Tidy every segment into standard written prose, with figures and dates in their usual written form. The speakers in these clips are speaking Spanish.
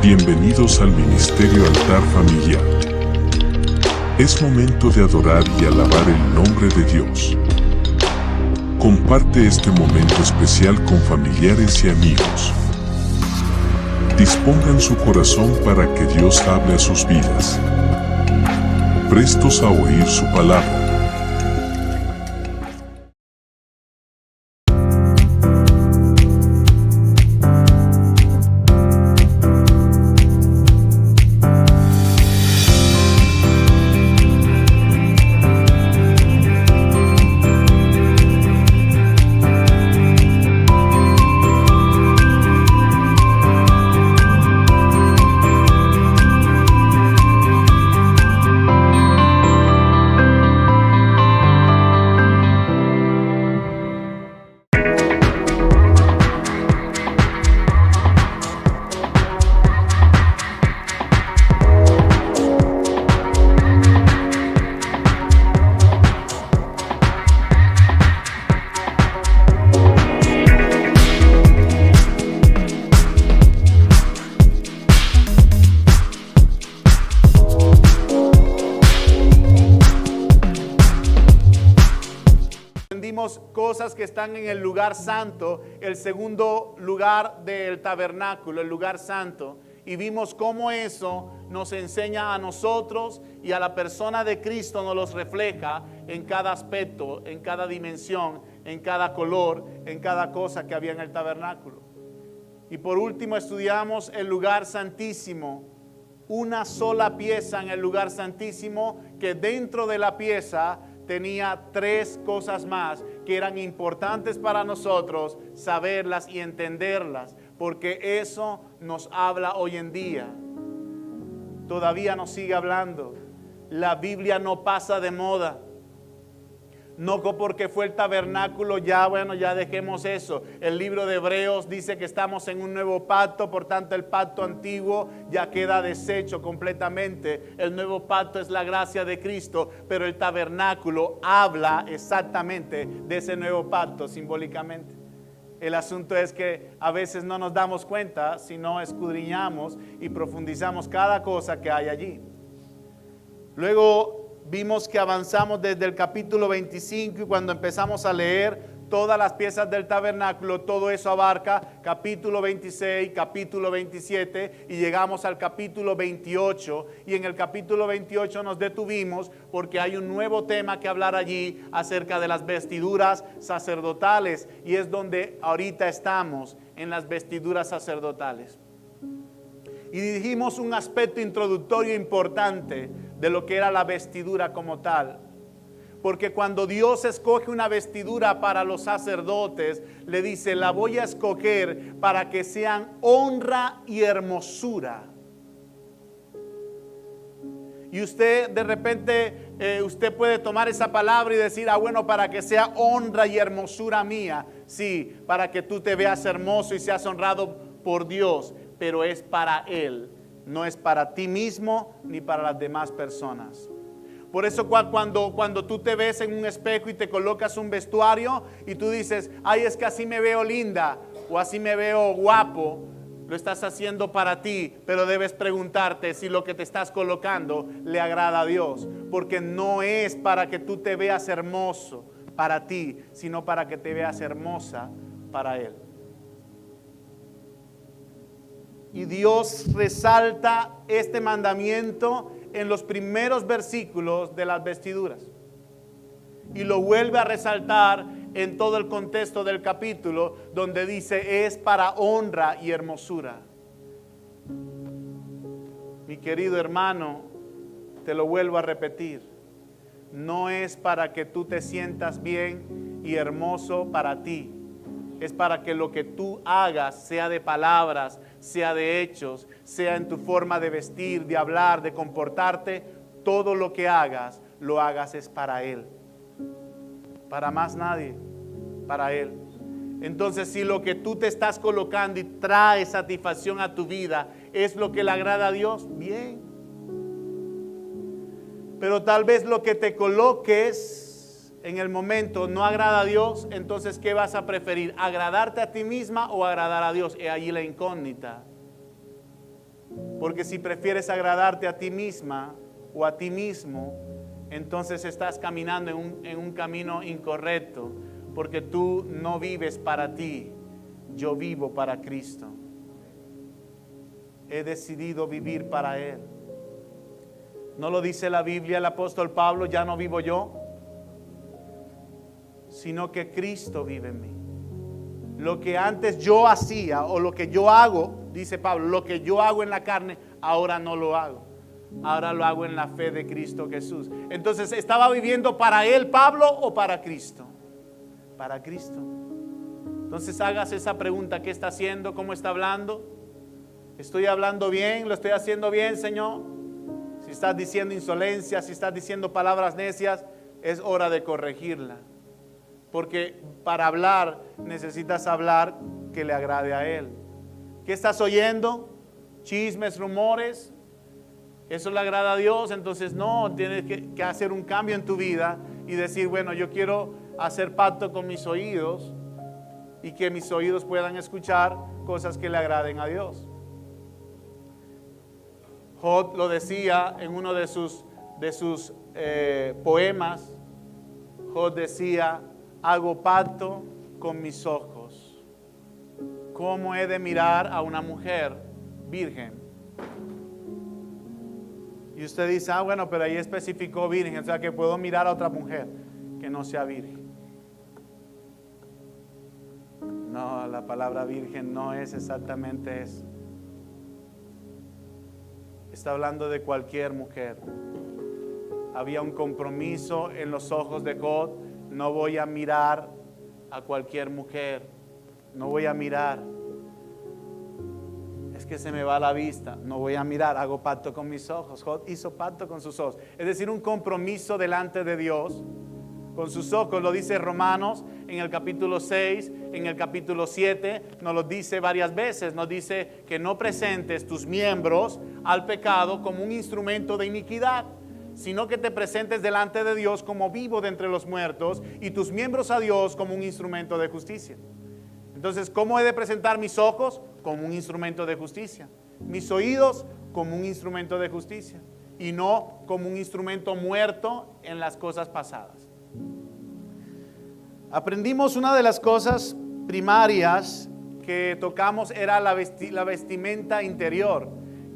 Bienvenidos al Ministerio Altar Familiar. Es momento de adorar y alabar el nombre de Dios. Comparte este momento especial con familiares y amigos. Dispongan su corazón para que Dios hable a sus vidas. Prestos a oír su palabra. Cosas que están en el lugar santo, el segundo lugar del tabernáculo, el lugar santo, y vimos cómo eso nos enseña a nosotros y a la persona de Cristo, nos los refleja en cada aspecto, en cada dimensión, en cada color, en cada cosa que había en el tabernáculo. Y por último estudiamos el lugar santísimo, una sola pieza en el lugar santísimo, que dentro de la pieza tenía tres cosas más que eran importantes para nosotros saberlas y entenderlas, porque eso nos habla hoy en día. Todavía nos sigue hablando. La Biblia no pasa de moda. No porque fue el tabernáculo, ya dejemos eso. El libro de Hebreos dice que estamos en un nuevo pacto, por tanto el pacto antiguo ya queda deshecho completamente. El nuevo pacto es la gracia de Cristo, pero el tabernáculo habla exactamente de ese nuevo pacto simbólicamente. El asunto es que a veces no nos damos cuenta si no escudriñamos y profundizamos cada cosa que hay allí. Luego vimos que avanzamos desde el capítulo 25 y cuando empezamos a leer todas las piezas del tabernáculo, todo eso abarca capítulo 26, capítulo 27 y llegamos al capítulo 28. Y en el capítulo 28 nos detuvimos porque hay un nuevo tema que hablar allí acerca de las vestiduras sacerdotales, y es donde ahorita estamos, en las vestiduras sacerdotales. Y dijimos un aspecto introductorio importante de lo que era la vestidura como tal. Porque cuando Dios escoge una vestidura para los sacerdotes, le dice, la voy a escoger para que sean honra y hermosura. Y usted de repente, usted puede tomar esa palabra y decir, bueno, para que sea honra y hermosura mía. Sí, para que tú te veas hermoso y seas honrado por Dios, pero es para Él. No es para ti mismo ni para las demás personas. Por eso cuando tú te ves en un espejo y te colocas un vestuario y tú dices, ay, es que así me veo linda o así me veo guapo, lo estás haciendo para ti, pero debes preguntarte si lo que te estás colocando le agrada a Dios, porque no es para que tú te veas hermoso para ti, sino para que te veas hermosa para Él. Y Dios resalta este mandamiento en los primeros versículos de las vestiduras. Y lo vuelve a resaltar en todo el contexto del capítulo, donde dice, es para honra y hermosura. Mi querido hermano, te lo vuelvo a repetir. No es para que tú te sientas bien y hermoso para ti. Es para que lo que tú hagas, sea de palabras, sea de hechos, sea en tu forma de vestir, de hablar, de comportarte, todo lo que hagas, lo hagas es para Él. Para más nadie, para Él. Entonces, si lo que tú te estás colocando y trae satisfacción a tu vida es lo que le agrada a Dios, bien. Pero tal vez lo que te coloques en el momento no agrada a Dios, entonces ¿qué vas a preferir? ¿Agradarte a ti misma o agradar a Dios? Es allí la incógnita. Porque si prefieres agradarte a ti misma o a ti mismo, entonces estás caminando en un camino incorrecto, porque tú no vives para ti, yo vivo para Cristo. He decidido vivir para Él. ¿No lo dice la Biblia el apóstol Pablo? Ya no vivo yo, sino que Cristo vive en mí. Lo que antes yo hacía, o lo que yo hago, dice Pablo, lo que yo hago en la carne, ahora no lo hago. Ahora lo hago en la fe de Cristo Jesús. Entonces, ¿estaba viviendo para él, Pablo, o para Cristo? Para Cristo. Entonces hagas esa pregunta: ¿qué está haciendo? ¿Cómo está hablando? ¿Estoy hablando bien? ¿Lo estoy haciendo bien, Señor? Si estás diciendo insolencia, si estás diciendo palabras necias, es hora de corregirla. Porque para hablar necesitas hablar que le agrade a Él. ¿Qué estás oyendo? Chismes, rumores. ¿Eso le agrada a Dios? Entonces no, tienes que hacer un cambio en tu vida y decir, bueno, yo quiero hacer pacto con mis oídos y que mis oídos puedan escuchar cosas que le agraden a Dios. Job lo decía en uno de sus poemas. Job decía: hago pacto con mis ojos. ¿Cómo he de mirar a una mujer virgen? Y usted dice, bueno, pero ahí especificó virgen, o sea que puedo mirar a otra mujer que no sea virgen. No, la palabra virgen no es exactamente eso. Está hablando de cualquier mujer. Había un compromiso en los ojos de Job. No voy a mirar a cualquier mujer. No voy a mirar. Es que se me va la vista. No voy a mirar. Hago pacto con mis ojos. Job hizo pacto con sus ojos. Es decir, un compromiso delante de Dios con sus ojos. Lo dice Romanos en el capítulo 6, en el capítulo 7. Nos lo dice varias veces. Nos dice que no presentes tus miembros al pecado como un instrumento de iniquidad, sino que te presentes delante de Dios como vivo de entre los muertos y tus miembros a Dios como un instrumento de justicia. Entonces, ¿cómo he de presentar mis ojos? Como un instrumento de justicia. Mis oídos como un instrumento de justicia y no como un instrumento muerto en las cosas pasadas. Aprendimos una de las cosas primarias que tocamos era la vestimenta interior,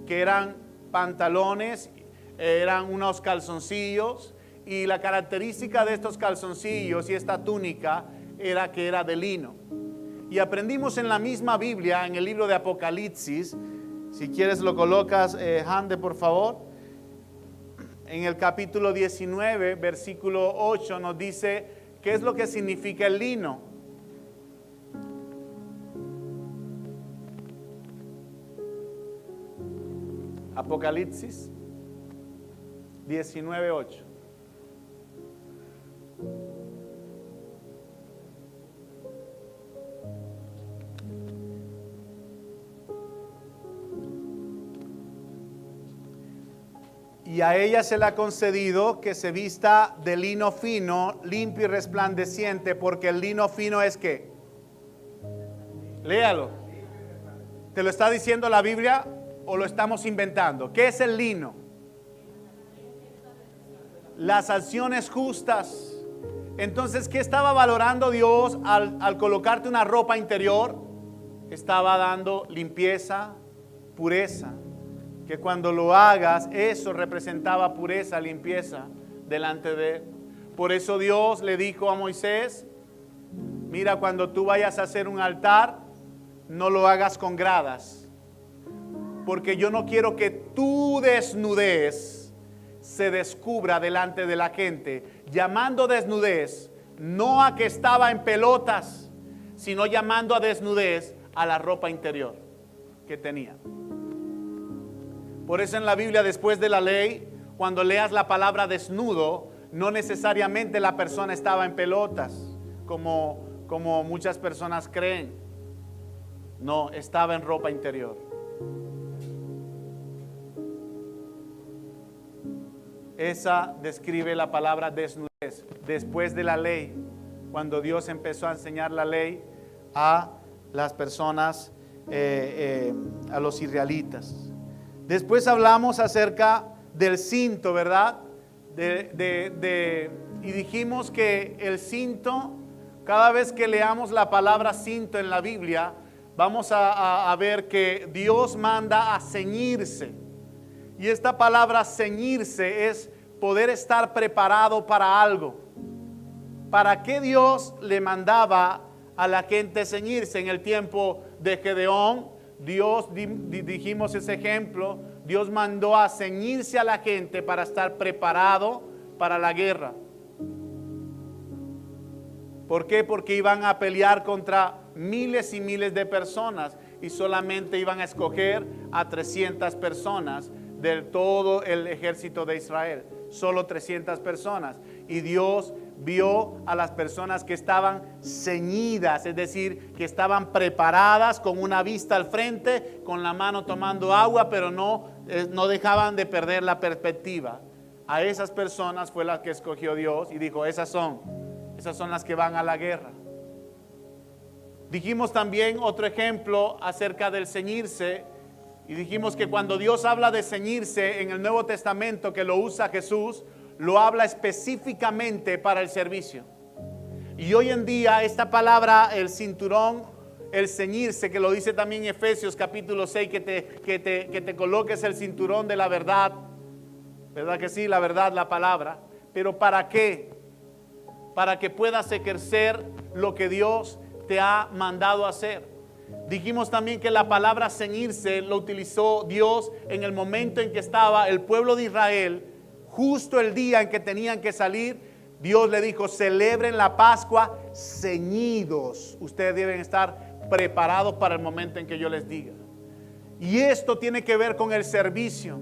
que eran pantalones, eran unos calzoncillos, y la característica de estos calzoncillos y esta túnica era que era de lino. Y aprendimos en la misma Biblia, en el libro de Apocalipsis, si quieres lo colocas, Hande, por favor, en el capítulo 19, versículo 8, nos dice qué es lo que significa el lino. Apocalipsis 19:8. Y a ella se le ha concedido que se vista de lino fino, limpio y resplandeciente, porque el lino fino es ¿qué? Léalo. ¿Te lo está diciendo la Biblia o lo estamos inventando? ¿Qué es el lino? Las acciones justas. Entonces, ¿qué estaba valorando Dios al colocarte una ropa interior? Estaba dando limpieza, pureza. Que cuando lo hagas, eso representaba pureza, limpieza delante de Él. Por eso Dios le dijo a Moisés: mira, cuando tú vayas a hacer un altar, no lo hagas con gradas, porque yo no quiero que tu desnudez se descubra delante de la gente, llamando desnudez no a que estaba en pelotas, sino llamando a desnudez a la ropa interior que tenía. Por eso en la Biblia, después de la ley, cuando leas la palabra desnudo, no necesariamente la persona estaba en pelotas, como muchas personas creen. No, estaba en ropa interior. Esa describe la palabra desnudez. Después de la ley, cuando Dios empezó a enseñar la ley a las personas, a los israelitas. Después hablamos acerca del cinto, ¿verdad? Y dijimos que el cinto, cada vez que leamos la palabra cinto en la Biblia, vamos a ver que Dios manda a ceñirse. Y esta palabra ceñirse es poder estar preparado para algo. ¿Para qué Dios le mandaba a la gente ceñirse? En el tiempo de Gedeón, Dios, dijimos ese ejemplo, Dios mandó a ceñirse a la gente para estar preparado para la guerra. ¿Por qué? Porque iban a pelear contra miles y miles de personas y solamente iban a escoger a 300 personas del todo el ejército de Israel. Solo 300 personas. Y Dios vio a las personas que estaban ceñidas, es decir, que estaban preparadas con una vista al frente, con la mano tomando agua, pero no dejaban de perder la perspectiva. A esas personas fue las que escogió Dios y dijo, esas son las que van a la guerra. Dijimos también otro ejemplo acerca del ceñirse, y dijimos que cuando Dios habla de ceñirse en el Nuevo Testamento, que lo usa Jesús, lo habla específicamente para el servicio. Y hoy en día esta palabra, el cinturón, el ceñirse, que lo dice también Efesios capítulo 6, que te coloques el cinturón de la verdad, ¿verdad que sí? La verdad, la palabra. Pero ¿para qué? Para que puedas ejercer lo que Dios te ha mandado hacer. Dijimos también que la palabra ceñirse lo utilizó Dios en el momento en que estaba el pueblo de Israel, justo el día en que tenían que salir. Dios le dijo, celebren la Pascua ceñidos. Ustedes deben estar preparados para el momento en que yo les diga. Y esto tiene que ver con el servicio.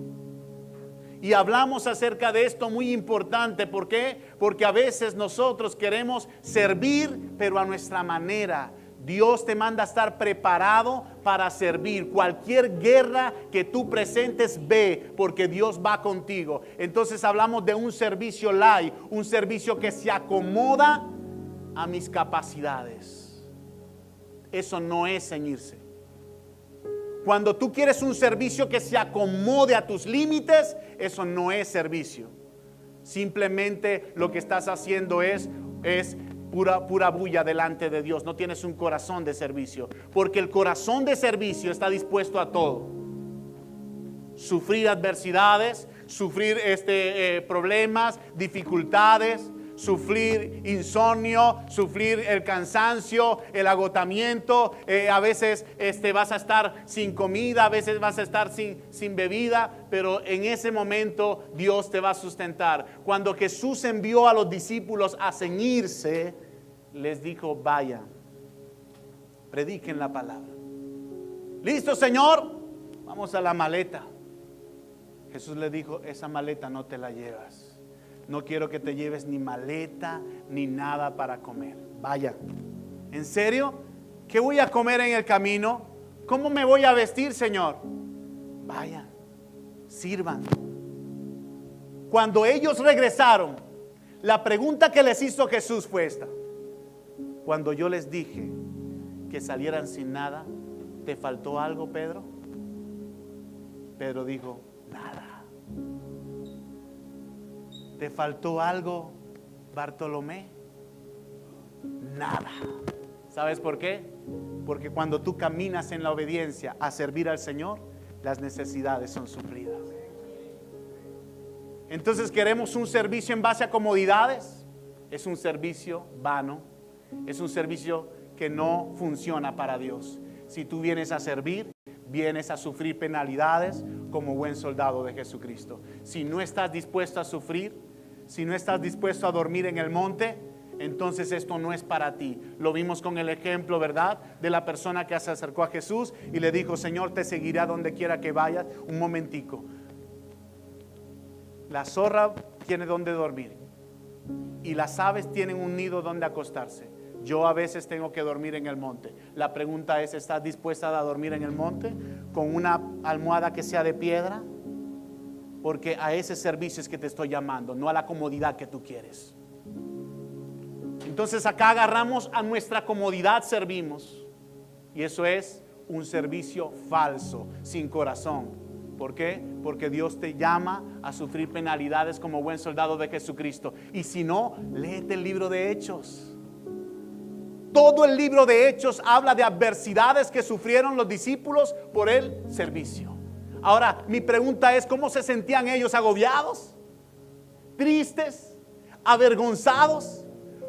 Y hablamos acerca de esto muy importante. ¿Por qué? Porque a veces nosotros queremos servir, pero a nuestra manera. Dios te manda a estar preparado para servir. Cualquier guerra que tú presentes, ve, porque Dios va contigo. Entonces hablamos de un servicio light, un servicio que se acomoda a mis capacidades. Eso no es ceñirse. Cuando tú quieres un servicio que se acomode a tus límites, eso no es servicio. Simplemente lo que estás haciendo es pura bulla delante de Dios. No tienes un corazón de servicio, porque el corazón de servicio está dispuesto a todo. Sufrir adversidades, sufrir problemas, dificultades, sufrir insomnio, sufrir el cansancio, el agotamiento. A veces vas a estar sin comida, a veces vas a estar sin bebida, pero en ese momento Dios te va a sustentar. Cuando Jesús envió a los discípulos a ceñirse, les dijo, vayan, prediquen la palabra. ¿Listo, Señor? Vamos a la maleta. Jesús le dijo, esa maleta no te la llevas. No quiero que te lleves ni maleta ni nada para comer. Vaya. ¿En serio? ¿Qué voy a comer en el camino? ¿Cómo me voy a vestir, Señor? Vayan, sirvan. Cuando ellos regresaron, la pregunta que les hizo Jesús fue esta: cuando yo les dije que salieran sin nada, ¿te faltó algo, Pedro? Pedro dijo, nada. ¿Te faltó algo, Bartolomé? Nada. ¿Sabes por qué? Porque cuando tú caminas en la obediencia a servir al Señor, las necesidades son suplidas. Entonces, ¿queremos un servicio en base a comodidades? Es un servicio vano. Es un servicio que no funciona para Dios. Si tú vienes a servir, vienes a sufrir penalidades como buen soldado de Jesucristo. Si no estás dispuesto a sufrir, si no estás dispuesto a dormir en el monte, entonces esto no es para ti. Lo vimos con el ejemplo, ¿verdad?, de la persona que se acercó a Jesús y le dijo, Señor, te seguiré a donde quiera que vayas. Un momentico. La zorra tiene donde dormir y las aves tienen un nido donde acostarse. Yo a veces tengo que dormir en el monte. La pregunta es, ¿estás dispuesta a dormir en el monte con una almohada que sea de piedra? Porque a ese servicio es que te estoy llamando, no a la comodidad que tú quieres. Entonces acá agarramos a nuestra comodidad, servimos. Y eso es un servicio falso, sin corazón. ¿Por qué? Porque Dios te llama a sufrir penalidades como buen soldado de Jesucristo. Y si no, léete el libro de Hechos. Todo el libro de Hechos habla de adversidades que sufrieron los discípulos por el servicio. Ahora, mi pregunta es, ¿cómo se sentían ellos? ¿Agobiados? ¿Tristes? ¿Avergonzados?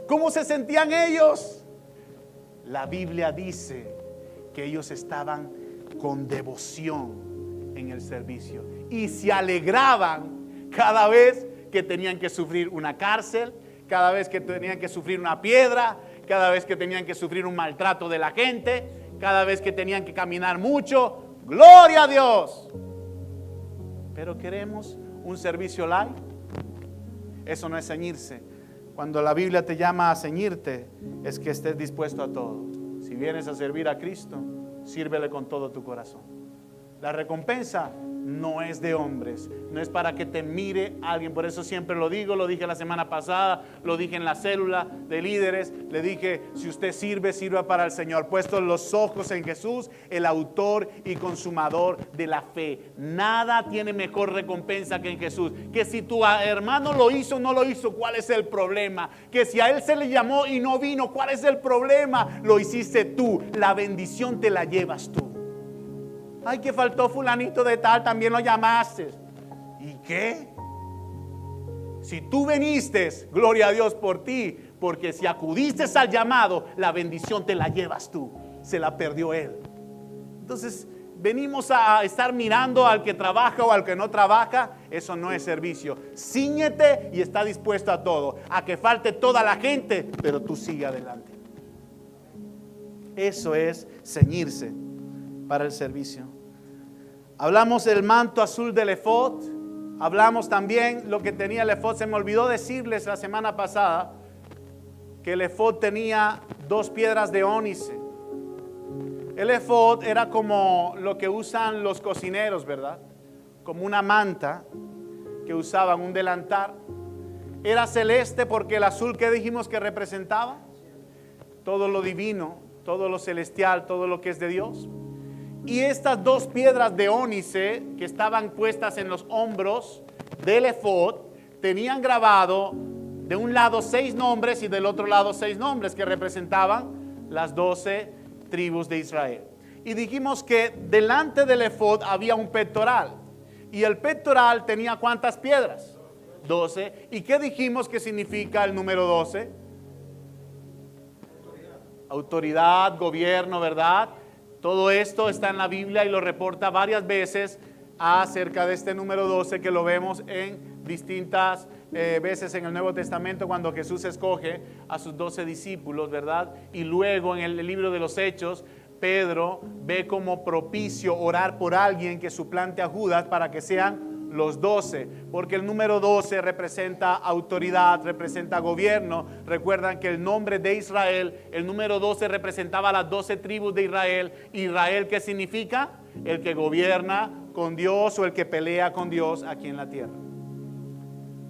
¿Cómo se sentían ellos? La Biblia dice que ellos estaban con devoción en el servicio y se alegraban cada vez que tenían que sufrir una cárcel, cada vez que tenían que sufrir una piedra, cada vez que tenían que sufrir un maltrato de la gente, cada vez que tenían que caminar mucho. ¡Gloria a Dios! Pero queremos un servicio light. Eso no es ceñirse. Cuando la Biblia te llama a ceñirte, es que estés dispuesto a todo. Si vienes a servir a Cristo, sírvele con todo tu corazón. La recompensa no es de hombres, no es para que te mire alguien. Por eso siempre lo digo, lo dije la semana pasada, lo dije en la célula de líderes, le dije, si usted sirve, sirva para el Señor. Puestos los ojos en Jesús, el autor y consumador de la fe. Nada tiene mejor recompensa que en Jesús. Que si tu hermano lo hizo o no lo hizo, ¿cuál es el problema? Que si a él se le llamó y no vino, ¿cuál es el problema? Lo hiciste tú, la bendición te la llevas tú. Ay, que faltó fulanito de tal, también lo llamaste. ¿Y qué? Si tú viniste, gloria a Dios por ti, porque si acudiste al llamado, la bendición te la llevas tú, se la perdió él. Entonces, venimos a estar mirando al que trabaja o al que no trabaja. Eso no es servicio. Cíñete y está dispuesto a todo, a que falte toda la gente, pero tú sigue adelante. Eso es ceñirse para el servicio. Hablamos del manto azul del efod. Hablamos también lo que tenía el efod. Se me olvidó decirles la semana pasada que el efod tenía 2 piedras de ónice. El efod era como lo que usan los cocineros, ¿verdad? Como una manta que usaban, un delantal. Era celeste porque el azul que dijimos que representaba todo lo divino, todo lo celestial, todo lo que es de Dios. Y estas 2 piedras de ónice que estaban puestas en los hombros del efod tenían grabado de un lado 6 nombres y del otro lado 6 nombres que representaban las 12 tribus de Israel. Y dijimos que delante del efod había un pectoral. Y el pectoral tenía ¿cuántas piedras? 12. ¿Y qué dijimos que significa el número 12? Autoridad, gobierno, ¿verdad? Todo esto está en la Biblia y lo reporta varias veces acerca de este número 12 que lo vemos en distintas veces en el Nuevo Testamento cuando Jesús escoge a sus 12 discípulos, ¿verdad? Y luego en el libro de los Hechos, Pedro ve como propicio orar por alguien que suplante a Judas para que sean los 12, porque el número 12 representa autoridad, representa gobierno. Recuerdan que el nombre de Israel, el número 12 representaba a las 12 tribus de Israel. Israel, ¿qué significa? El que gobierna con Dios o el que pelea con Dios aquí en la tierra.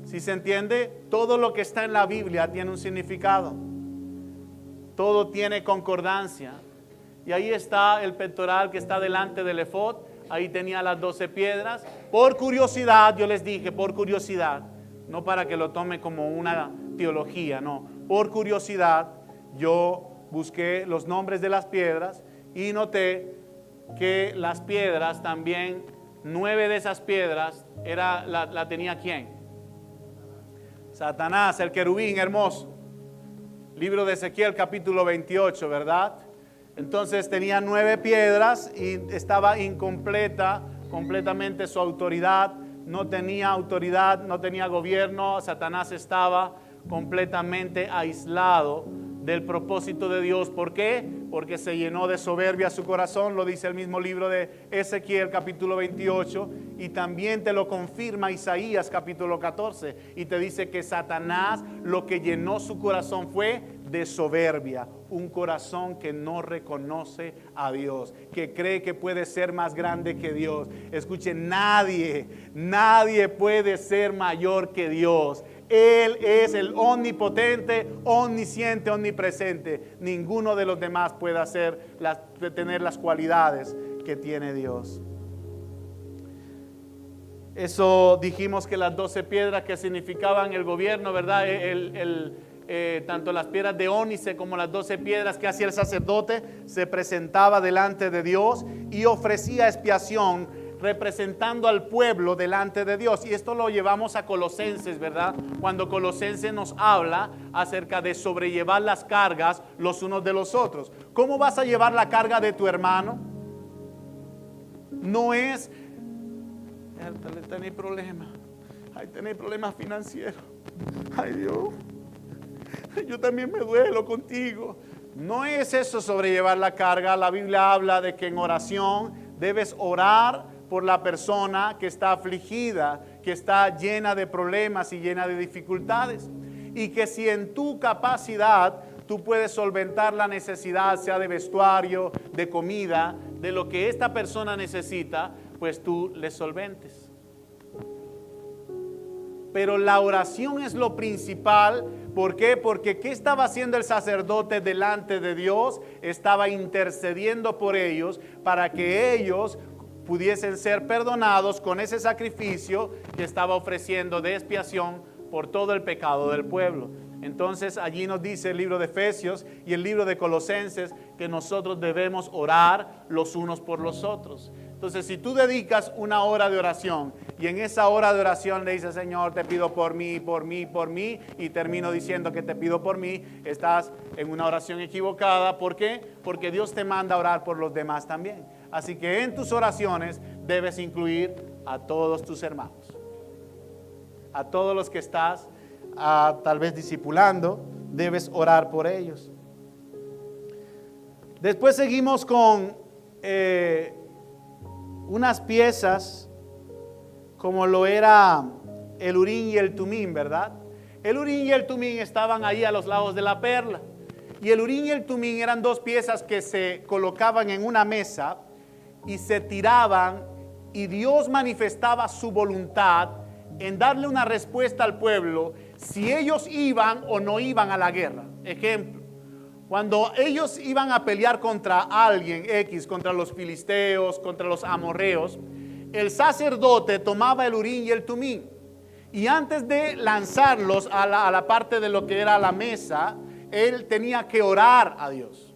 ¿Sí se entiende? Todo lo que está en la Biblia tiene un significado. Todo tiene concordancia. Y ahí está el pectoral que está delante del efod. Ahí tenía las 12 piedras. Por curiosidad, yo les dije, por curiosidad, no para que lo tome como una teología, no. Por curiosidad, yo busqué los nombres de las piedras y noté que las piedras también, 9 de esas piedras, la tenía ¿quién? Satanás, el querubín hermoso. Libro de Ezequiel capítulo 28, ¿verdad? Entonces tenía 9 piedras y estaba incompleta completamente su autoridad. No tenía autoridad, no tenía gobierno. Satanás estaba completamente aislado del propósito de Dios. ¿Por qué? Porque se llenó de soberbia su corazón, lo dice el mismo libro de Ezequiel capítulo 28, y también te lo confirma Isaías capítulo 14, y te dice que Satanás lo que llenó su corazón fue de soberbia, un corazón que no reconoce a Dios, que cree que puede ser más grande que Dios. Escuchen, nadie puede ser mayor que Dios. Él es el omnipotente, omnisciente, omnipresente. Ninguno de los demás puede tener las cualidades que tiene Dios. Eso dijimos que las 12 piedras que significaban el gobierno, ¿verdad? Tanto las piedras de ónice como las 12 piedras que hacía el sacerdote, se presentaba delante de Dios y ofrecía expiación representando al pueblo delante de Dios. Y esto lo llevamos a Colosenses, ¿verdad? Cuando Colosenses nos habla acerca de sobrellevar las cargas los unos de los otros. ¿Cómo vas a llevar la carga de tu hermano? No es, tenéis problemas, tenéis problemas financieros, ay Dios, yo también me duelo contigo. No es eso sobrellevar la carga. La Biblia habla de que en oración debes orar por la persona que está afligida, que está llena de problemas y llena de dificultades. Y que si en tu capacidad tú puedes solventar la necesidad, sea de vestuario, de comida, de lo que esta persona necesita, pues tú le solventes. Pero la oración es lo principal. ¿Por qué? Porque ¿qué estaba haciendo el sacerdote delante de Dios? Estaba intercediendo por ellos para que ellos pudiesen ser perdonados con ese sacrificio que estaba ofreciendo de expiación por todo el pecado del pueblo. Entonces allí nos dice el libro de Efesios y el libro de Colosenses que nosotros debemos orar los unos por los otros. Entonces, si tú dedicas una hora de oración y en esa hora de oración le dices, Señor, te pido por mí, por mí, por mí, y termino diciendo que te pido por mí, estás en una oración equivocada. ¿Por qué? Porque Dios te manda a orar por los demás también. Así que en tus oraciones debes incluir a todos tus hermanos, a todos los que estás tal vez discipulando, debes orar por ellos. Después seguimos con unas piezas como lo era el Urim y el Tumim, ¿verdad? El Urim y el Tumim estaban ahí a los lados de la perla. Y el Urim y el Tumim eran dos piezas que se colocaban en una mesa y se tiraban, y Dios manifestaba su voluntad en darle una respuesta al pueblo si ellos iban o no iban a la guerra. Ejemplo, cuando ellos iban a pelear contra alguien X, contra los filisteos, contra los amorreos, el sacerdote tomaba el Urim y el Tumim, y antes de lanzarlos a la parte de lo que era la mesa, él tenía que orar a Dios.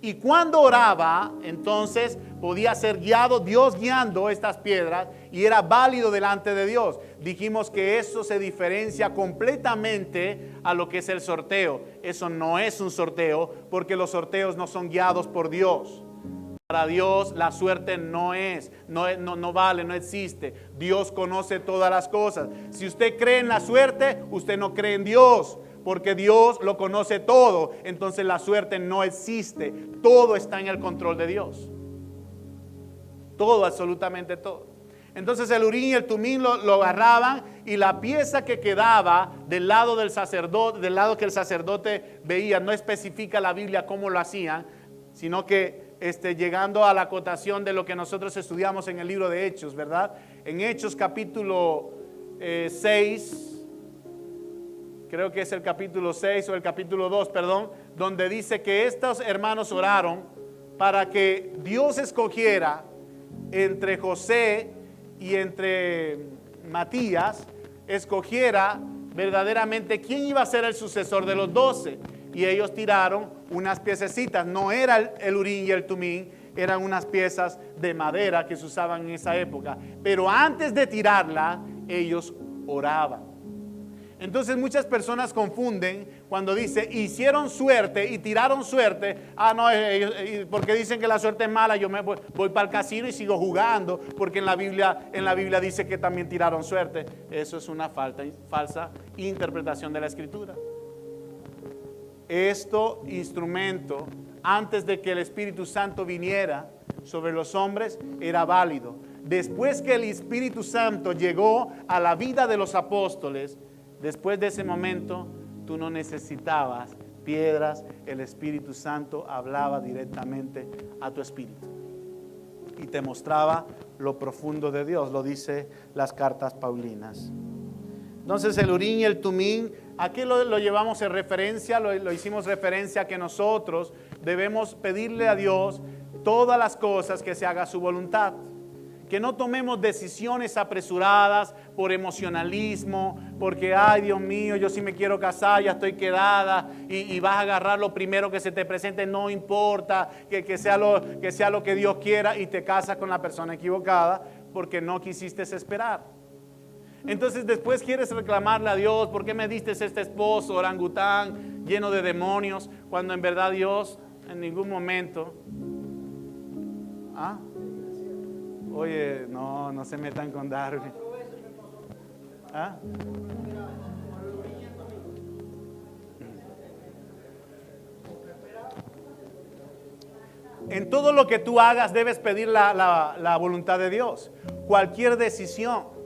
Y cuando oraba, entonces podía ser guiado, Dios guiando estas piedras, y era válido delante de Dios. Dijimos que eso se diferencia completamente a lo que es el sorteo. Eso no es un sorteo, porque los sorteos no son guiados por Dios. Para Dios la suerte no vale, no existe. Dios conoce todas las cosas. Si usted cree en la suerte, usted no cree en Dios, porque Dios lo conoce todo. Entonces la suerte no existe. Todo está en el control de Dios. Todo, absolutamente todo. Entonces el Urim y el Tumim lo agarraban, y la pieza que quedaba del lado del sacerdote, del lado que el sacerdote veía, no especifica la Biblia cómo lo hacían, sino que llegando a la acotación de lo que nosotros estudiamos en el libro de Hechos, ¿verdad? En Hechos capítulo 6, creo que es el capítulo 6 o el capítulo 2, perdón, donde dice que estos hermanos oraron para que Dios escogiera entre José y entre Matías, escogiera verdaderamente quién iba a ser el sucesor de los 12. Y ellos tiraron unas piececitas. No era el Urim y el Tumim, eran unas piezas de madera que se usaban en esa época. Pero antes de tirarla, ellos oraban. Entonces muchas personas confunden cuando dice dice suerte y tiraron suerte. No, porque dicen que la suerte es mala, yo me voy para el casino y sigo jugando, porque en la Biblia dice que también tiraron suerte. Eso es una falsa interpretación de la Escritura. Instrumento, antes de que el Espíritu Santo viniera sobre los hombres, era válido. Después que el Espíritu Santo llegó a la vida de los apóstoles, después de ese momento, tú no necesitabas piedras. El Espíritu Santo hablaba directamente a tu espíritu y te mostraba lo profundo de Dios. Lo dice las cartas paulinas. Entonces el Urim y el Tumim, aquí lo llevamos en referencia, lo hicimos referencia a que nosotros debemos pedirle a Dios todas las cosas que se haga su voluntad. Que no tomemos decisiones apresuradas por emocionalismo, porque, ay Dios mío, yo sí me quiero casar, ya estoy quedada, y vas a agarrar lo primero que se te presente, no importa, que sea lo que Dios quiera, y te casas con la persona equivocada, porque no quisiste esperar. Entonces después quieres reclamarle a Dios, ¿por qué me diste este esposo orangután lleno de demonios? Cuando en verdad Dios en ningún momento... ¿Ah? Oye, no se metan con Darwin. ¿Ah? En todo lo que tú hagas debes pedir la voluntad de Dios. Cualquier decisión.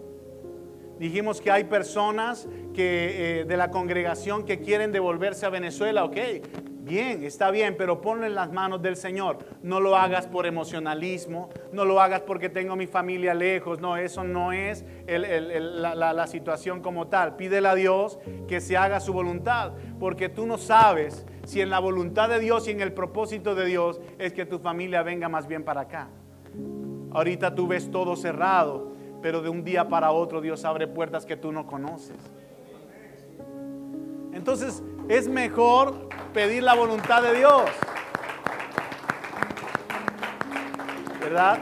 Dijimos que hay personas que, de la congregación que quieren devolverse a Venezuela. Ok, bien, está bien, pero ponlo en las manos del Señor. No lo hagas por emocionalismo, no lo hagas porque tengo mi familia lejos. No, eso no es la situación como tal. Pídele a Dios que se haga su voluntad, porque tú no sabes si en la voluntad de Dios y en el propósito de Dios es que tu familia venga más bien para acá. Ahorita tú ves todo cerrado, pero de un día para otro Dios abre puertas que tú no conoces. Entonces es mejor pedir la voluntad de Dios, ¿verdad?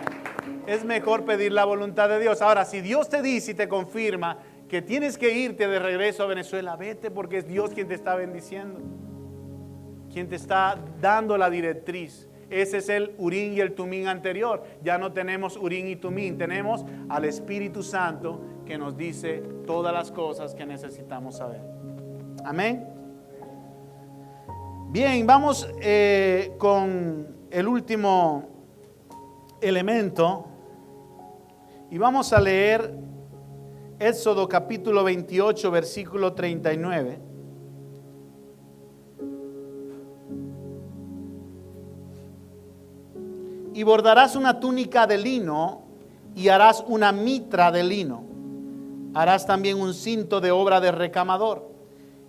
Es mejor pedir la voluntad de Dios. Ahora, si Dios te dice y te confirma que tienes que irte de regreso a Venezuela, vete, porque es Dios quien te está bendiciendo, quien te está dando la directriz. Ese es el Urim y el Tumim anterior. Ya no tenemos Urim y Tumim, tenemos al Espíritu Santo que nos dice todas las cosas que necesitamos saber. Amén. Bien, vamos con el último elemento y vamos a leer Éxodo capítulo 28, versículo 39. Y bordarás una túnica de lino y harás una mitra de lino. Harás también un cinto de obra de recamador.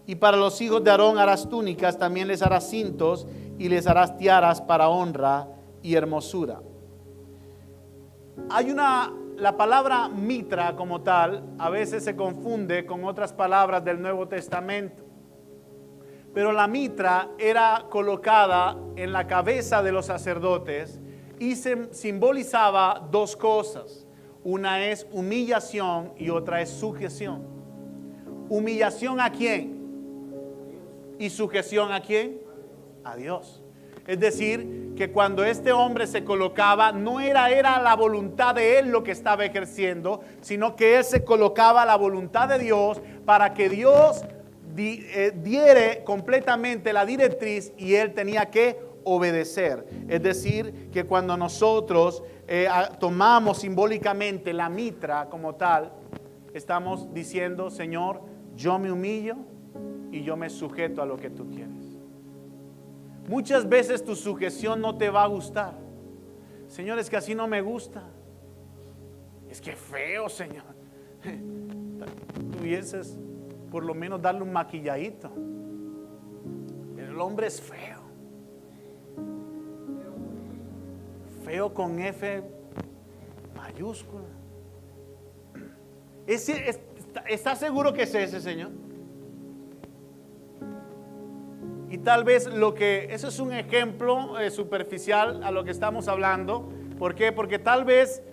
Y para los hijos de Aarón harás túnicas, también les harás cintos y les harás tiaras para honra y hermosura. La palabra mitra como tal a veces se confunde con otras palabras del Nuevo Testamento. Pero la mitra era colocada en la cabeza de los sacerdotes y se simbolizaba dos cosas. Una es humillación y otra es sujeción. ¿Humillación a quién? ¿Y sujeción a quién? A Dios. Es decir, que cuando este hombre se colocaba, no era la voluntad de él lo que estaba ejerciendo, sino que él se colocaba a la voluntad de Dios para que Dios diere completamente la directriz y él tenía que obedecer. Es decir, que cuando nosotros tomamos simbólicamente la mitra como tal, estamos diciendo, Señor, yo me humillo y yo me sujeto a lo que tú quieres. Muchas veces tu sujeción no te va a gustar. Señor, es que así no me gusta. Es que feo, Señor. Tuvieses por lo menos darle un maquilladito. El hombre es feo. Feo con F mayúscula. ¿Está seguro que es ese, Señor? Y tal vez eso es un ejemplo superficial a lo que estamos hablando. ¿Por qué? Porque tal vez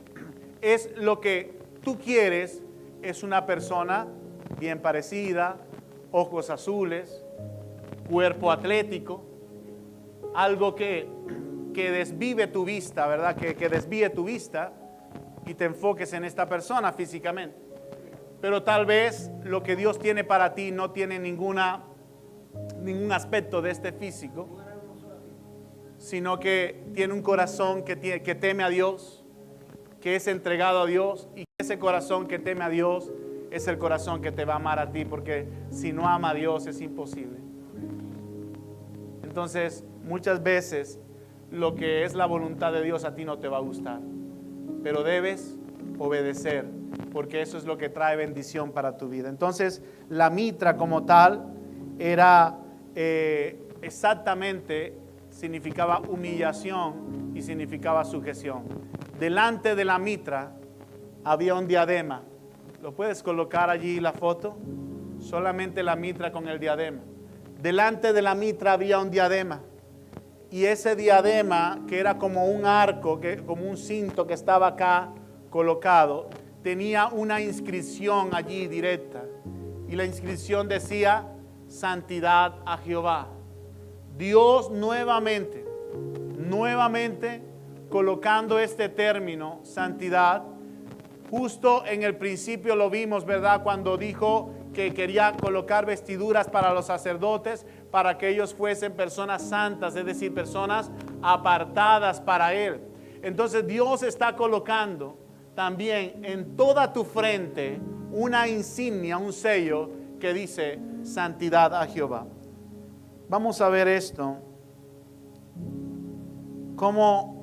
es lo que tú quieres, es una persona bien parecida, ojos azules, cuerpo atlético, algo que desvíe tu vista, ¿verdad? Que desvíe tu vista y te enfoques en esta persona físicamente. Pero tal vez lo que Dios tiene para ti no tiene ningún aspecto de este físico, sino que tiene un corazón que teme a Dios, que es entregado a Dios, y ese corazón que teme a Dios es el corazón que te va a amar a ti, porque si no ama a Dios es imposible. Entonces, muchas veces lo que es la voluntad de Dios a ti no te va a gustar, pero debes obedecer, porque eso es lo que trae bendición para tu vida. Entonces, la mitra como tal era exactamente, significaba humillación y significaba sujeción. Delante de la mitra había un diadema. ¿Lo puedes colocar allí la foto? Solamente la mitra con el diadema. Delante de la mitra había un diadema. Y ese diadema, que era como un arco, como un cinto que estaba acá colocado, tenía una inscripción allí directa. Y la inscripción decía, santidad a Jehová. Dios nuevamente colocando este término, santidad. Justo en el principio lo vimos, ¿verdad? Cuando dijo que quería colocar vestiduras para los sacerdotes, para que ellos fuesen personas santas, es decir, personas apartadas para Él. Entonces Dios está colocando también en toda tu frente una insignia, un sello que dice santidad a Jehová. Vamos a ver esto, cómo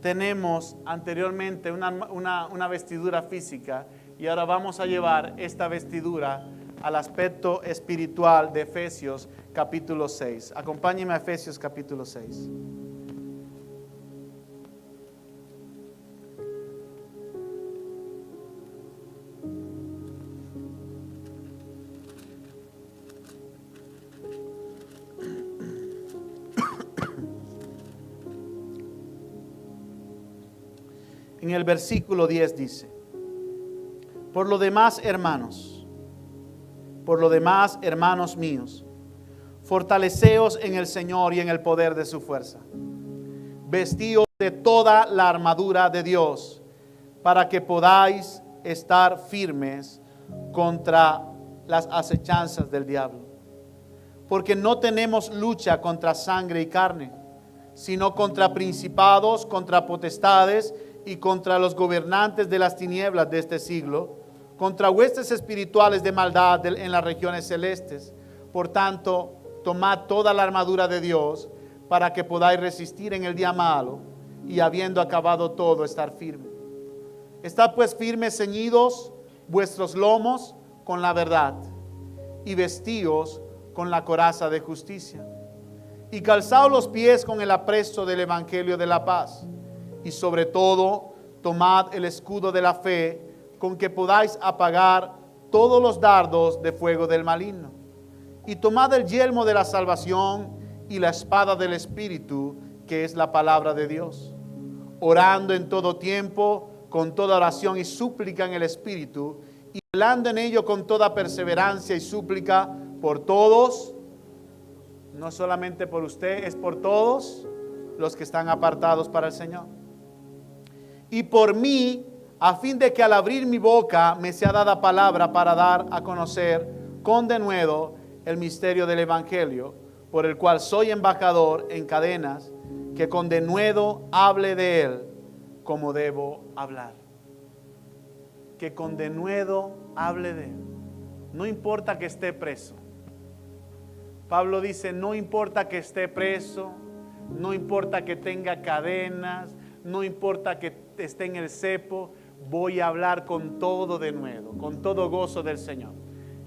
tenemos anteriormente una vestidura física y ahora vamos a llevar esta vestidura al aspecto espiritual de Efesios capítulo 6. Acompáñenme a Efesios capítulo 6. En el versículo 10 dice, por lo demás, hermanos míos, fortaleceos en el Señor y en el poder de su fuerza. Vestíos de toda la armadura de Dios, para que podáis estar firmes contra las acechanzas del diablo. Porque no tenemos lucha contra sangre y carne, sino contra principados, contra potestades y contra los gobernantes de las tinieblas de este siglo, contra huestes espirituales de maldad en las regiones celestes. Por tanto, tomad toda la armadura de Dios para que podáis resistir en el día malo y habiendo acabado todo, estar firme. Estad pues firmes, ceñidos vuestros lomos con la verdad y vestíos con la coraza de justicia y calzaos los pies con el apresto del evangelio de la paz. Y sobre todo, tomad el escudo de la fe, con que podáis apagar todos los dardos de fuego del maligno. Y tomad el yelmo de la salvación y la espada del Espíritu, que es la palabra de Dios. Orando en todo tiempo, con toda oración y súplica en el Espíritu, y velando en ello con toda perseverancia y súplica por todos, no solamente por usted, es por todos los que están apartados para el Señor. Y por mí, a fin de que al abrir mi boca me sea dada palabra para dar a conocer con denuedo el misterio del Evangelio, por el cual soy embajador en cadenas, que con denuedo hable de él como debo hablar. Que con denuedo hable de él. No importa que esté preso. Pablo dice, no importa que esté preso, no importa que tenga cadenas, no importa que esté en el cepo, voy a hablar con todo denuedo, con todo gozo del Señor.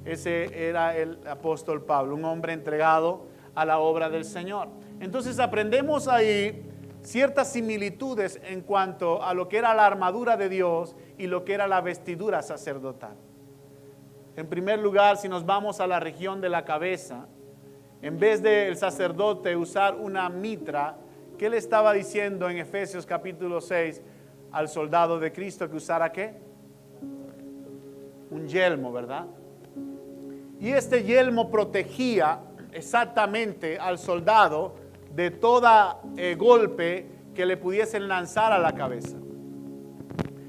Ese era el apóstol Pablo, un hombre entregado a la obra del Señor. Entonces aprendemos ahí ciertas similitudes en cuanto a lo que era la armadura de Dios y lo que era la vestidura sacerdotal. En primer lugar, si nos vamos a la región de la cabeza, en vez del sacerdote usar una mitra, ¿qué le estaba diciendo en Efesios capítulo 6 al soldado de Cristo que usara qué? Un yelmo, ¿verdad? Y este yelmo protegía exactamente al soldado de todo golpe que le pudiesen lanzar a la cabeza.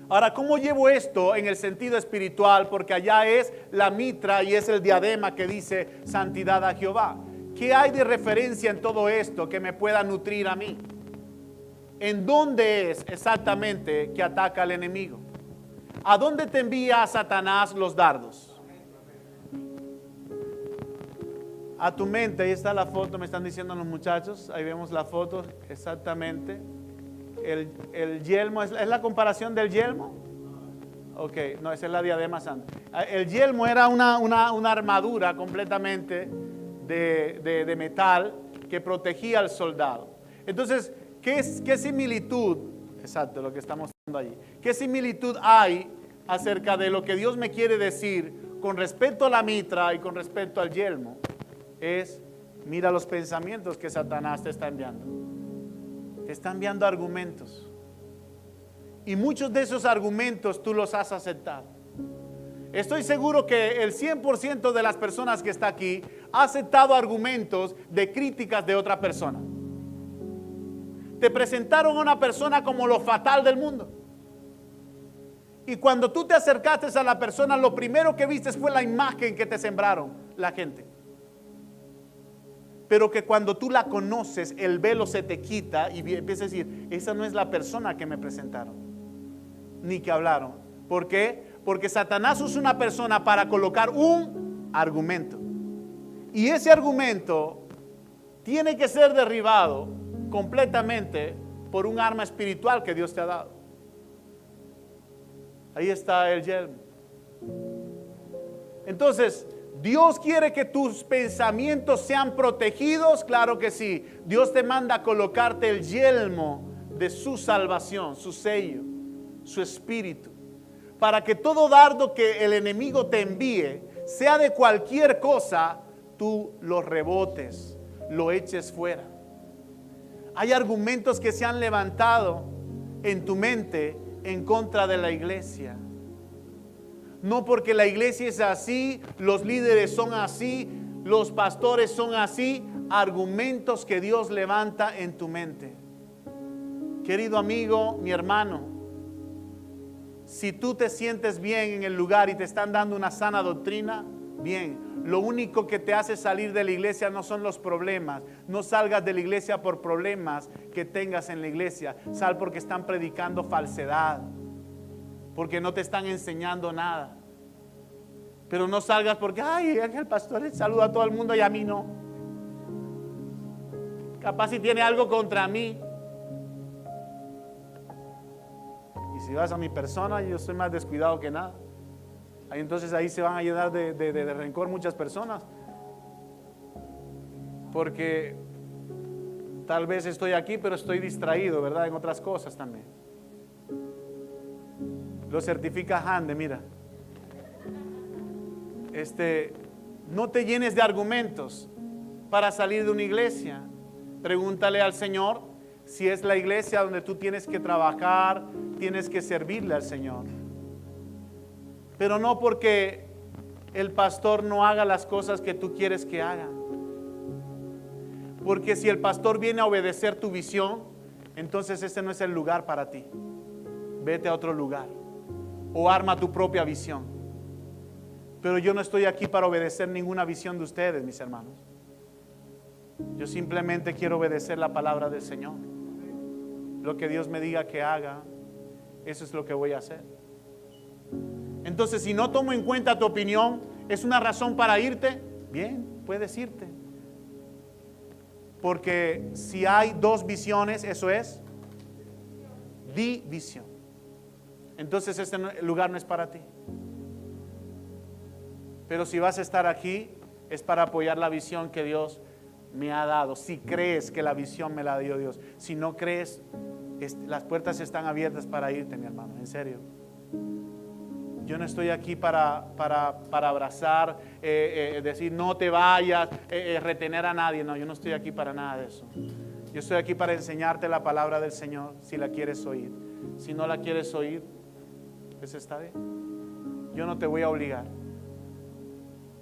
Ahora, ¿cómo llevo esto en el sentido espiritual? Porque allá es la mitra y es el diadema que dice santidad a Jehová. ¿Qué hay de referencia en todo esto que me pueda nutrir a mí? ¿En dónde es exactamente que ataca al enemigo? ¿A dónde te envía Satanás los dardos? A tu mente. Ahí está la foto, me están diciendo los muchachos. Ahí vemos la foto exactamente. El yelmo, ¿es la comparación del yelmo? Ok, no, esa es la diadema santa. El yelmo era una armadura completamente de metal que protegía al soldado. Entonces, ¿qué similitud? Exacto, lo que estamos allí. ¿Qué similitud hay acerca de lo que Dios me quiere decir con respecto a la mitra y con respecto al yelmo? Mira los pensamientos que Satanás te está enviando. Te está enviando argumentos. Y muchos de esos argumentos tú los has aceptado. Estoy seguro que el 100% de las personas que está aquí ha aceptado argumentos de críticas de otra persona. Te presentaron a una persona como lo fatal del mundo. Y cuando tú te acercaste a la persona, lo primero que viste fue la imagen que te sembraron la gente. Pero que cuando tú la conoces, el velo se te quita y empiezas a decir, esa no es la persona que me presentaron, ni que hablaron. ¿Por qué? Porque Satanás usa una persona para colocar un argumento. Y ese argumento tiene que ser derribado completamente por un arma espiritual que Dios te ha dado. Ahí está el yelmo. Entonces, ¿Dios quiere que tus pensamientos sean protegidos? Claro que sí. Dios te manda a colocarte el yelmo de su salvación, su sello, su espíritu, para que todo dardo que el enemigo te envíe, sea de cualquier cosa, tú lo rebotes, lo eches fuera. Hay argumentos que se han levantado en tu mente en contra de la iglesia. No porque la iglesia es así, los líderes son así, los pastores son así. Argumentos que Dios levanta en tu mente. Querido amigo, mi hermano, si tú te sientes bien en el lugar y te están dando una sana doctrina, bien. Lo único que te hace salir de la iglesia no son los problemas. No salgas de la iglesia por problemas que tengas en la iglesia. Sal porque están predicando falsedad, porque no te están enseñando nada. Pero no salgas porque, ay, el pastor le saluda a todo el mundo y a mí no. Capaz si tiene algo contra mí. Y si vas a mi persona, yo soy más descuidado que nada. Entonces ahí se van a llenar de rencor muchas personas. Porque tal vez estoy aquí, pero estoy distraído, ¿verdad? En otras cosas también. Lo certifica Hande, mira. No te llenes de argumentos para salir de una iglesia. Pregúntale al Señor si es la iglesia donde tú tienes que trabajar, tienes que servirle al Señor. Pero no porque el pastor no haga las cosas que tú quieres que haga. Porque si el pastor viene a obedecer tu visión, entonces ese no es el lugar para ti. Vete a otro lugar o arma tu propia visión. Pero yo no estoy aquí para obedecer ninguna visión de ustedes, mis hermanos. Yo simplemente quiero obedecer la palabra del Señor. Lo que Dios me diga que haga, eso es lo que voy a hacer. Entonces, si no tomo en cuenta tu opinión, ¿es una razón para irte? Bien, puedes irte. Porque si hay dos visiones, eso es división. Entonces este lugar no es para ti. Pero si vas a estar aquí, es para apoyar la visión que Dios me ha dado. Si crees que la visión me la dio Dios. Si no crees, las puertas están abiertas para irte, mi hermano, en serio. Yo no estoy aquí para abrazar, decir no te vayas, retener a nadie. No, yo no estoy aquí para nada de eso. Yo estoy aquí para enseñarte la palabra del Señor, si la quieres oír. Si no la quieres oír, pues está bien. Yo no te voy a obligar.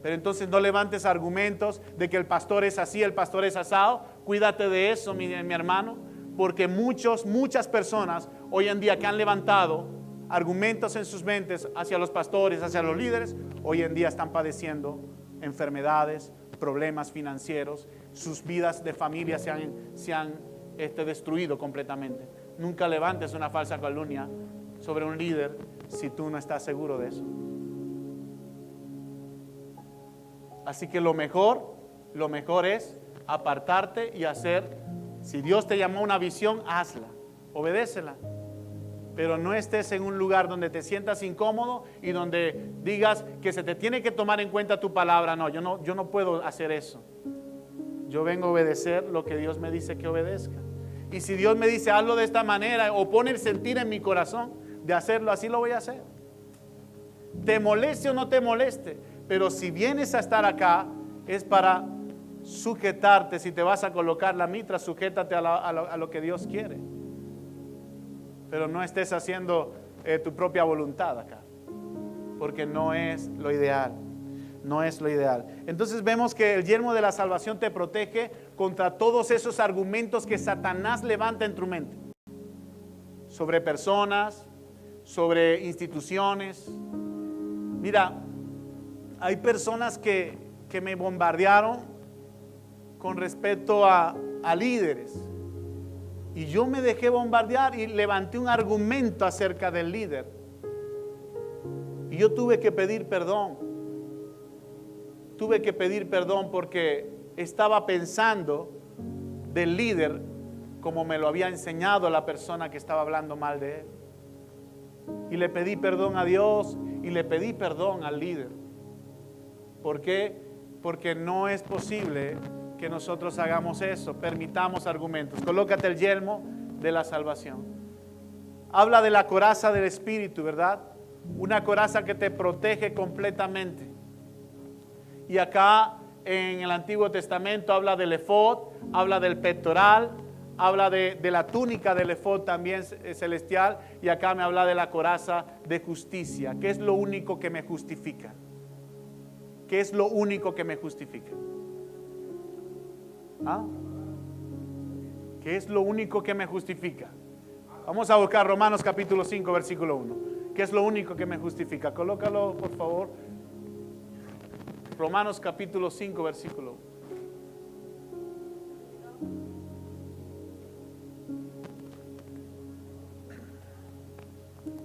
Pero entonces no levantes argumentos de que el pastor es así, el pastor es asado. Cuídate de eso, mi hermano, porque muchas personas hoy en día que han levantado argumentos en sus mentes hacia los pastores, hacia los líderes, hoy en día están padeciendo enfermedades, problemas financieros, sus vidas de familia se han destruido completamente. Nunca levantes una falsa calumnia sobre un líder si tú no estás seguro de eso. Así que lo mejor es apartarte y hacer, si Dios te llamó a una visión, hazla, obedécela. Pero no estés en un lugar donde te sientas incómodo y donde digas que se te tiene que tomar en cuenta tu palabra. No, yo no puedo hacer eso. Yo vengo a obedecer lo que Dios me dice que obedezca. Y si Dios me dice hazlo de esta manera o pone el sentir en mi corazón de hacerlo, así lo voy a hacer. Te moleste o no te moleste, pero si vienes a estar acá es para sujetarte. Si te vas a colocar la mitra, sujétate a lo que Dios quiere. Pero no estés haciendo tu propia voluntad acá, porque no es lo ideal. No es lo ideal. Entonces vemos que el yelmo de la salvación te protege contra todos esos argumentos que Satanás levanta en tu mente. Sobre personas, sobre instituciones. Mira, hay personas que me bombardearon con respecto a líderes. Y yo me dejé bombardear y levanté un argumento acerca del líder. Y yo tuve que pedir perdón. Tuve que pedir perdón porque estaba pensando del líder como me lo había enseñado la persona que estaba hablando mal de él. Y le pedí perdón a Dios y le pedí perdón al líder. ¿Por qué? Porque no es posible que nosotros hagamos eso, permitamos argumentos. Colócate el yelmo de la salvación. Habla de la coraza del Espíritu, ¿verdad? Una coraza que te protege completamente. Y acá en el Antiguo Testamento habla del efod, habla del pectoral, habla de la túnica del efod también celestial, y acá me habla de la coraza de justicia, que es lo único que me justifica. ¿Qué es lo único que me justifica? ¿Ah? ¿Qué es lo único que me justifica? Vamos a buscar Romanos capítulo 5, versículo 1. ¿Qué es lo único que me justifica? Colócalo, por favor. Romanos capítulo 5, versículo 1.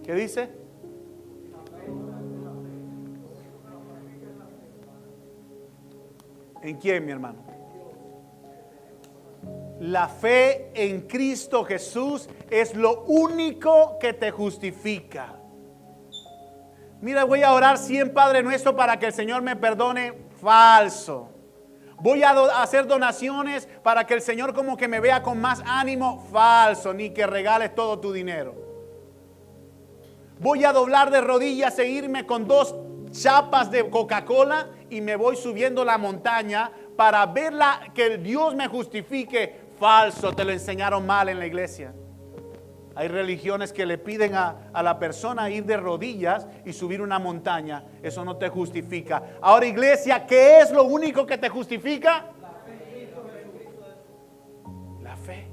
¿Qué dice? ¿En quién, mi hermano? La fe en Cristo Jesús es lo único que te justifica. Mira, voy a orar 100 Padre Nuestro para que el Señor me perdone. Falso. Voy a hacer donaciones para que el Señor como que me vea con más ánimo. Falso. Ni que regales todo tu dinero. Voy a doblar de rodillas e irme con 2 chapas de Coca-Cola y me voy subiendo la montaña para verla, que Dios me justifique. Falso. Te lo enseñaron mal en la iglesia. Hay religiones que le piden a la persona ir de rodillas y subir una montaña. Eso no te justifica. Ahora, iglesia, ¿qué es lo único que te justifica? La fe.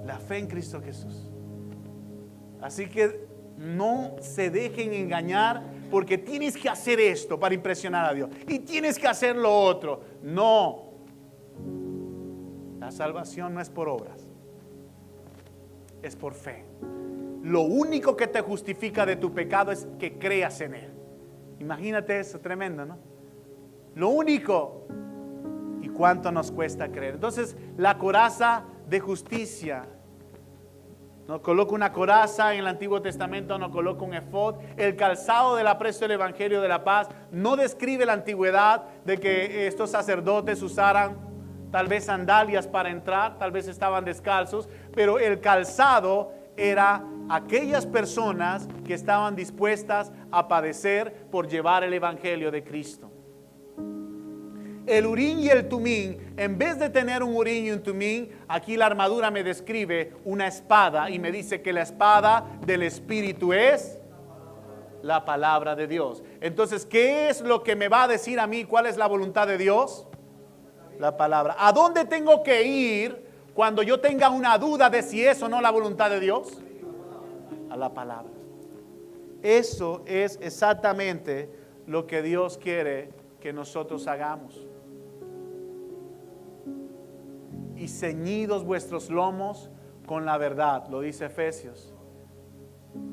La fe en Cristo Jesús. Así que no se dejen engañar porque tienes que hacer esto para impresionar a Dios y tienes que hacer lo otro. No. La salvación no es por obras, es por fe. Lo único que te justifica de tu pecado es que creas en Él. Imagínate eso, tremendo, ¿no? Lo único. ¿Y cuánto nos cuesta creer? Entonces, la coraza de justicia. Nos coloca una coraza en el Antiguo Testamento, nos coloca un efod. El calzado del apresto del Evangelio de la Paz no describe la antigüedad de que estos sacerdotes usaran tal vez sandalias para entrar, tal vez estaban descalzos, pero el calzado era aquellas personas que estaban dispuestas a padecer por llevar el Evangelio de Cristo. El urín y el tumín, en vez de tener un urín y un tumín, aquí la armadura me describe una espada y me dice que la espada del Espíritu es la palabra de Dios. Entonces, ¿qué es lo que me va a decir a mí cuál es la voluntad de Dios? La palabra. ¿A dónde tengo que ir cuando yo tenga una duda de si es o no la voluntad de Dios? A la palabra. Eso es exactamente lo que Dios quiere que nosotros hagamos. Y ceñidos vuestros lomos con la verdad, lo dice Efesios.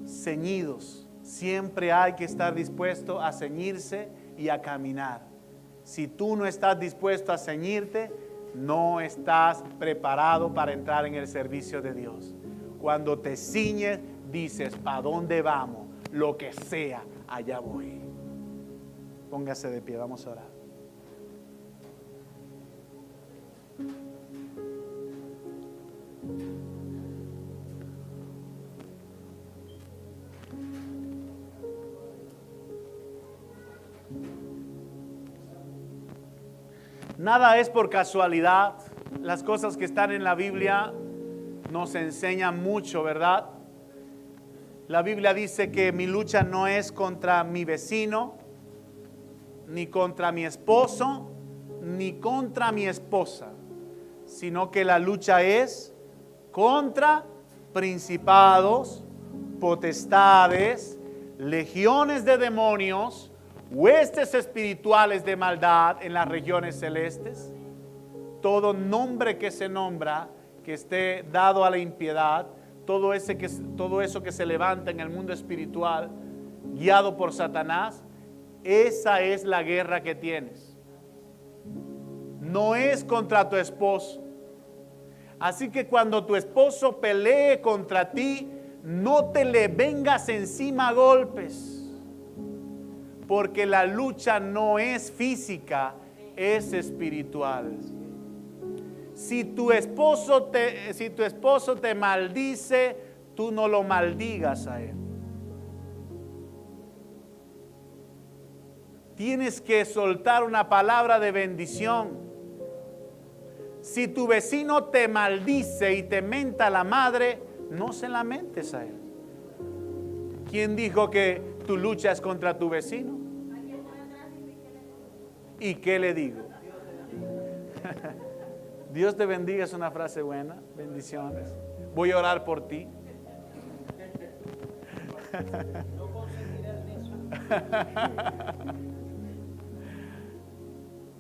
Ceñidos. Siempre hay que estar dispuesto a ceñirse y a caminar. Si tú no estás dispuesto a ceñirte, no estás preparado para entrar en el servicio de Dios. Cuando te ciñes, dices, ¿para dónde vamos? Lo que sea, allá voy. Póngase de pie, vamos a orar. Nada es por casualidad. Las cosas que están en la Biblia nos enseñan mucho, ¿verdad? La Biblia dice que mi lucha no es contra mi vecino, ni contra mi esposo, ni contra mi esposa, sino que la lucha es contra principados, potestades, legiones de demonios, huestes espirituales de maldad en las regiones celestes. Todo nombre que se nombra, que esté dado a la impiedad, todo eso que se levanta en el mundo espiritual, guiado por Satanás, esa es la guerra que tienes. No es contra tu esposo. Así que cuando tu esposo pelee contra ti, no te le vengas encima a golpes, porque la lucha no es física, es espiritual. Si tu esposo te maldice, tú no lo maldigas a él. Tienes que soltar una palabra de bendición. Si tu vecino te maldice y te menta la madre, no se lamentes a él. ¿Quién dijo que tu lucha es contra tu vecino? ¿Y qué le digo? Dios te bendiga, es una frase buena. Bendiciones. Voy a orar por ti.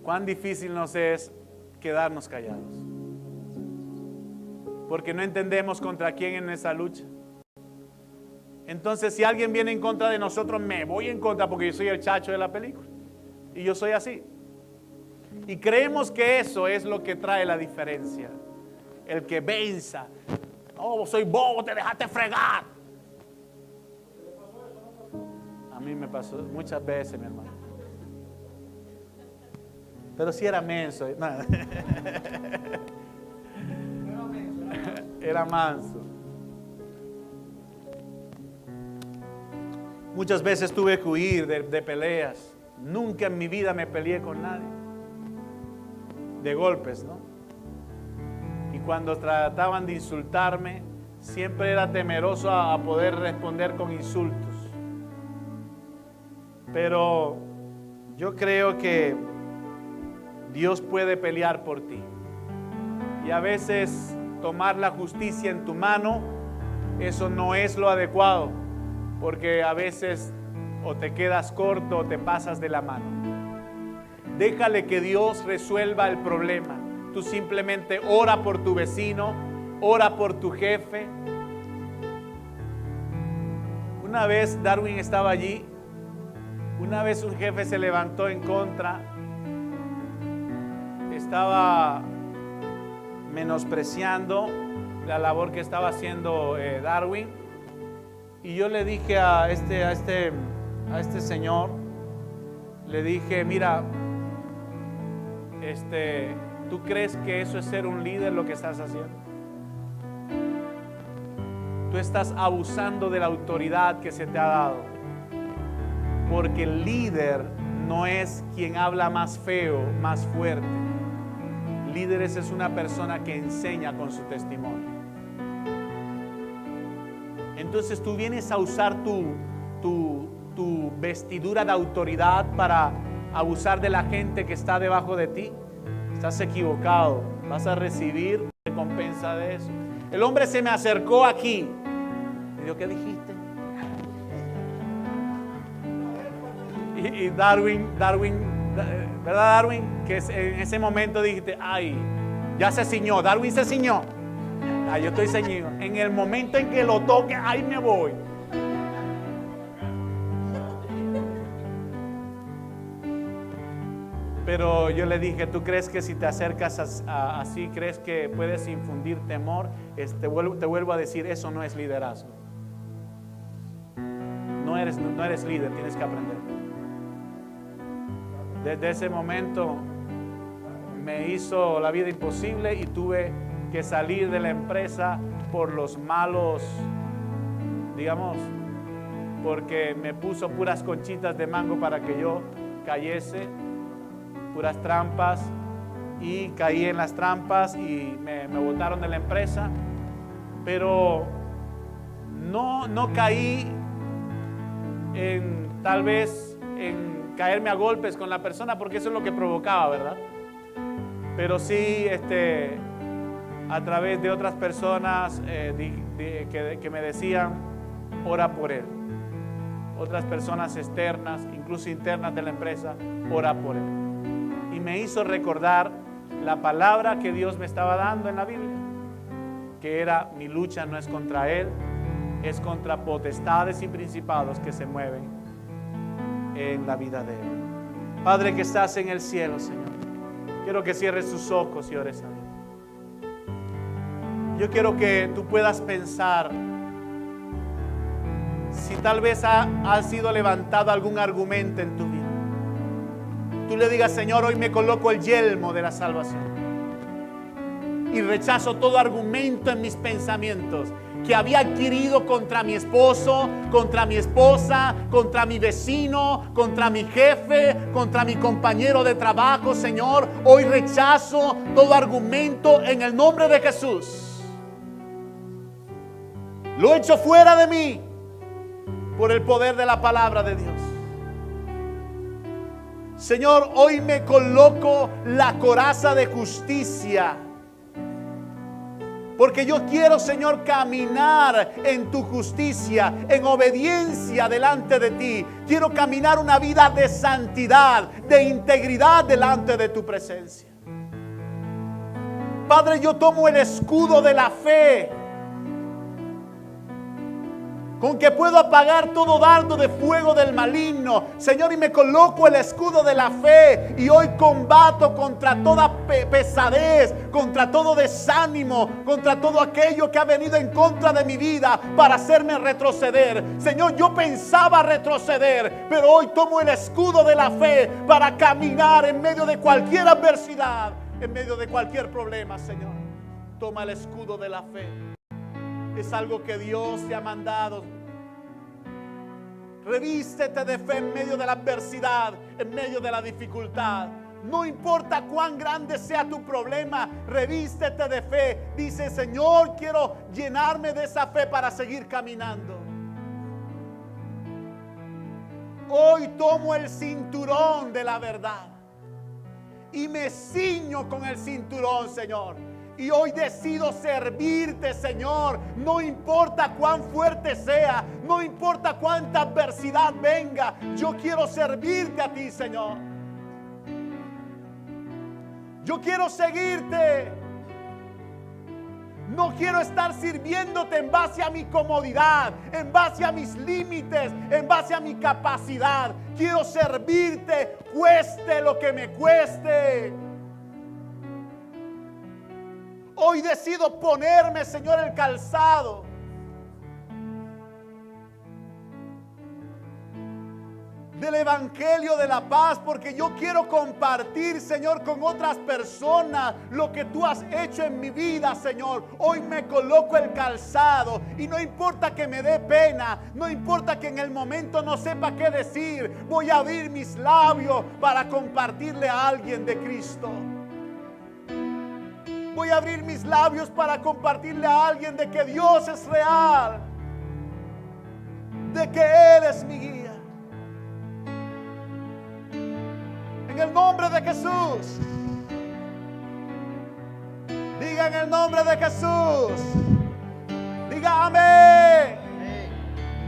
Cuán difícil nos es quedarnos callados, porque no entendemos contra quién en esa lucha. Entonces, si alguien viene en contra de nosotros, me voy en contra porque yo soy el chacho de la película y yo soy así. Y creemos que eso es lo que trae la diferencia. El que venza. Oh, soy bobo, te dejaste fregar. A mí me pasó muchas veces, mi hermano. Pero si era menso. No. Era manso. Muchas veces tuve que huir de peleas. Nunca en mi vida me peleé con nadie. De golpes, ¿no? Y cuando trataban de insultarme, siempre era temeroso a poder responder con insultos. Pero yo creo que Dios puede pelear por ti. Y a veces tomar la justicia en tu mano, eso no es lo adecuado, porque a veces o te quedas corto o te pasas de la mano. Déjale que Dios resuelva el problema. Tú simplemente ora por tu vecino, ora por tu jefe. Una vez Darwin estaba allí. Una vez un jefe se levantó en contra. Estaba menospreciando la labor que estaba haciendo Darwin. Y yo le dije a este señor, le dije, mira, ¿tú crees que eso es ser un líder lo que estás haciendo? Tú estás abusando de la autoridad que se te ha dado. Porque el líder no es quien habla más feo, más fuerte. Líderes es una persona que enseña con su testimonio. Entonces tú vienes a usar tu vestidura de autoridad para abusar de la gente que está debajo de ti. Estás equivocado. Vas a recibir recompensa de eso. El hombre se me acercó aquí. Me dijo, ¿qué dijiste? Y Darwin, ¿verdad, Darwin? Que en ese momento dijiste, ay, ya se ciñó. Darwin se ciñó. Ay, yo estoy ceñido. En el momento en que lo toque, ahí me voy. Pero yo le dije, ¿tú crees que si te acercas así, crees que puedes infundir temor? Te vuelvo a decir, eso no es liderazgo. No eres líder, tienes que aprender. Desde ese momento me hizo la vida imposible y tuve que salir de la empresa por los malos, digamos, porque me puso puras conchitas de mango para que yo cayese, puras trampas, y caí en las trampas y me botaron de la empresa, pero no caí en tal vez en caerme a golpes con la persona, porque eso es lo que provocaba, ¿verdad? Pero sí a través de otras personas que me decían, ora por él. Otras personas externas, incluso internas de la empresa, ora por él. Y me hizo recordar la palabra que Dios me estaba dando en la Biblia, que era: mi lucha no es contra él, es contra potestades y principados que se mueven en la vida de él. Padre que estás en el cielo, Señor, quiero que cierres tus ojos y ores a Dios. Yo quiero que tú puedas pensar si tal vez ha sido levantado algún argumento en tu vida. Tú le digas: Señor, hoy me coloco el yelmo de la salvación y rechazo todo argumento en mis pensamientos que había adquirido contra mi esposo, contra mi esposa, contra mi vecino, contra mi jefe, contra mi compañero de trabajo. Señor, hoy rechazo todo argumento en el nombre de Jesús. Lo echo fuera de mí por el poder de la palabra de Dios. Señor, hoy me coloco la coraza de justicia, porque yo quiero, Señor, caminar en tu justicia, en obediencia delante de ti. Quiero caminar una vida de santidad, de integridad delante de tu presencia. Padre, yo tomo el escudo de la fe, con que puedo apagar todo dardo de fuego del maligno, Señor, y me coloco el escudo de la fe, y hoy combato contra toda pesadez, contra todo desánimo, contra todo aquello que ha venido en contra de mi vida para hacerme retroceder. Señor, yo pensaba retroceder, pero hoy tomo el escudo de la fe para caminar en medio de cualquier adversidad, en medio de cualquier problema. Señor, toma el escudo de la fe. Es algo que Dios te ha mandado. Revístete de fe en medio de la adversidad, en medio de la dificultad. No importa cuán grande sea tu problema, revístete de fe. Dice: Señor, quiero llenarme de esa fe para seguir caminando. Hoy tomo el cinturón de la verdad y me ciño con el cinturón, Señor. Y hoy decido servirte, Señor. No importa cuán fuerte sea, no importa cuánta adversidad venga, yo quiero servirte a ti, Señor. Yo quiero seguirte. No quiero estar sirviéndote en base a mi comodidad, en base a mis límites, en base a mi capacidad. Quiero servirte, cueste lo que me cueste. Hoy decido ponerme, Señor, el calzado del Evangelio de la paz, porque yo quiero compartir, Señor, con otras personas lo que tú has hecho en mi vida, Señor. Hoy me coloco el calzado y no importa que me dé pena, no importa que en el momento no sepa qué decir, voy a abrir mis labios para compartirle a alguien de Cristo. Voy a abrir mis labios para compartirle a alguien de que Dios es real, de que Él es mi guía. En el nombre de Jesús. Diga: en el nombre de Jesús. Diga: amén.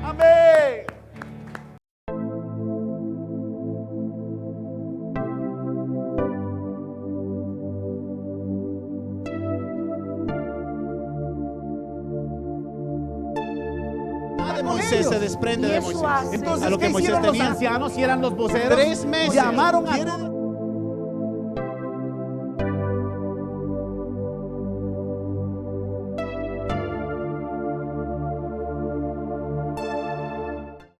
Amén. Moisés se desprende de Moisés. Entonces, a lo que ¿qué Moisés hicieron los tenía ancianos y eran los voceros? 3 meses. Llamaron a